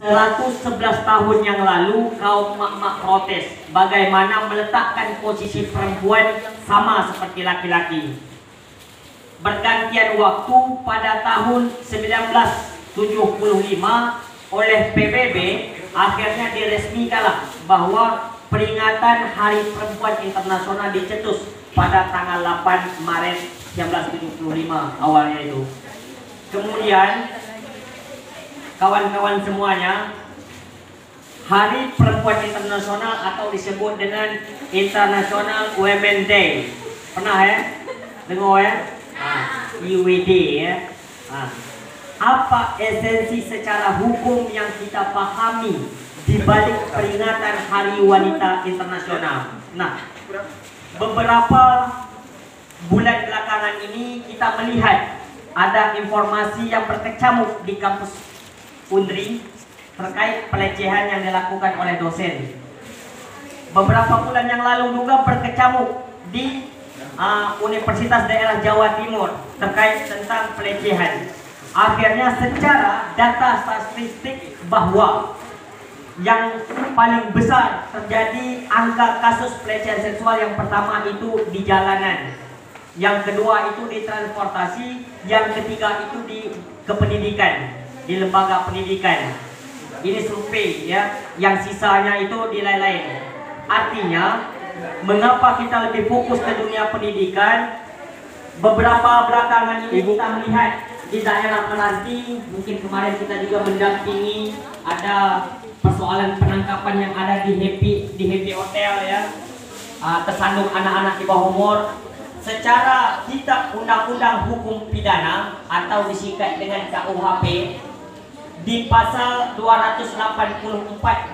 111 tahun yang lalu kaum mak-mak protes bagaimana meletakkan posisi perempuan sama seperti laki-laki. Bergantian waktu pada tahun 1975 oleh PBB akhirnya diresmikanlah bahwa peringatan Hari Perempuan Internasional dicetus pada tanggal 8 Maret 1975 awalnya itu. Kemudian kawan-kawan semuanya, Hari Perempuan Internasional atau disebut dengan International Women Day. Pernah ya? Dengar ya? IWD ya. Apa esensi secara hukum yang kita pahami di balik peringatan Hari Wanita Internasional? Nah, beberapa bulan belakangan ini kita melihat ada informasi yang berkecamuk di kampus Undri terkait pelecehan yang dilakukan oleh dosen. Beberapa bulan yang lalu juga berkecamuk di Universitas Daerah Jawa Timur terkait tentang pelecehan. Akhirnya secara data statistik bahwa yang paling besar terjadi angka kasus pelecehan seksual yang pertama itu di jalanan, yang kedua itu di transportasi, yang ketiga itu di kependidikan, di lembaga pendidikan. Ini survei ya, yang sisanya itu di lain-lain. Artinya, mengapa kita lebih fokus ke dunia pendidikan? Beberapa belakangan ini kita melihat di daerah Meranti, mungkin kemarin kita juga mendampingi ada persoalan penangkapan yang ada di Happy Hotel ya, tersandung anak-anak di bawah umur. Secara kitab undang-undang hukum pidana atau disingkat dengan KUHP, di pasal 284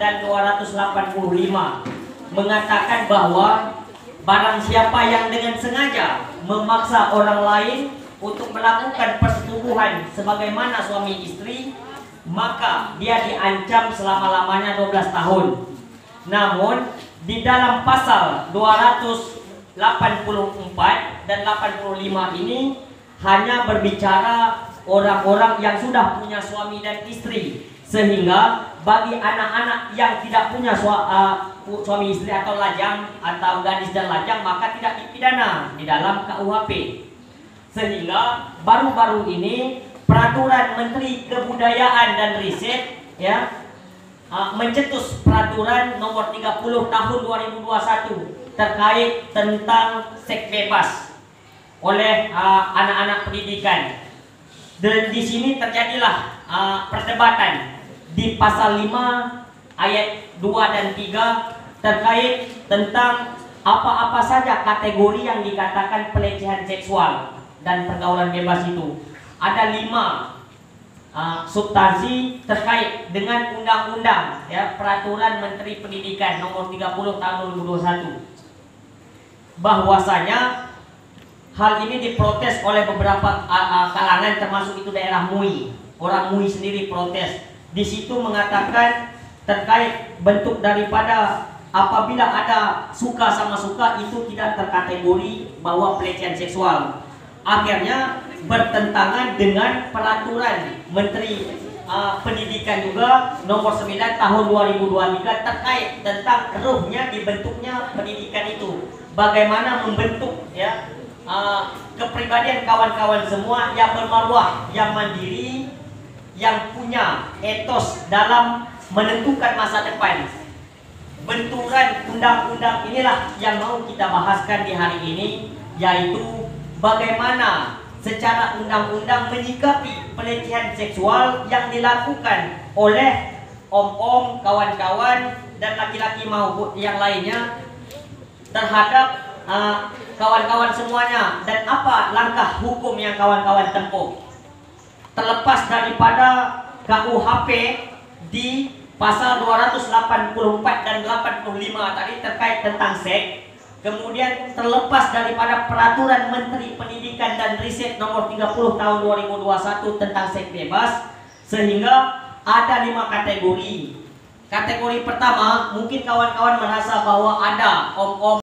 dan 285 mengatakan bahwa barang siapa yang dengan sengaja memaksa orang lain untuk melakukan persetubuhan sebagaimana suami istri, maka dia diancam selama-lamanya 12 tahun. Namun di dalam pasal 284 dan 85 ini hanya berbicara orang-orang yang sudah punya suami dan istri, sehingga bagi anak-anak yang tidak punya suami istri atau lajang atau gadis dan lajang maka tidak dipidana di dalam KUHP. Sehingga baru-baru ini peraturan Menteri Kebudayaan dan Riset ya mencetus peraturan nomor 30 tahun 2021 terkait tentang seks bebas oleh anak-anak pendidikan. Dan di sini terjadilah perdebatan di pasal 5 ayat 2 dan 3 terkait tentang apa-apa saja kategori yang dikatakan pelecehan seksual dan pergaulan bebas itu. Ada 5 substansi terkait dengan undang-undang ya, peraturan Menteri Pendidikan nomor 30 tahun 2021. Bahwasanya hal ini diprotes oleh beberapa kalangan, termasuk itu daerah MUI. Orang MUI sendiri protes. Di situ mengatakan terkait bentuk daripada apabila ada suka sama suka itu tidak terkategori bahwa pelecehan seksual. Akhirnya bertentangan dengan peraturan Menteri Pendidikan juga nomor 9 tahun 2023 terkait tentang keruhnya dibentuknya pendidikan itu. Bagaimana membentuk ya kepribadian kawan-kawan semua yang bermarwah, yang mandiri, yang punya etos dalam menentukan masa depan. Benturan undang-undang inilah yang mau kita bahaskan di hari ini, yaitu bagaimana secara undang-undang menyikapi pelecehan seksual yang dilakukan oleh om-om, kawan-kawan, dan laki-laki maupun yang lainnya terhadap kawan-kawan semuanya, dan apa langkah hukum yang kawan-kawan tempuh. Terlepas daripada KUHP di pasal 284 dan 85 tadi terkait tentang seks, kemudian terlepas daripada peraturan Menteri Pendidikan dan Riset nomor 30 tahun 2021 tentang seks bebas, sehingga ada 5 kategori. Kategori pertama, mungkin kawan-kawan merasa bahwa ada om-om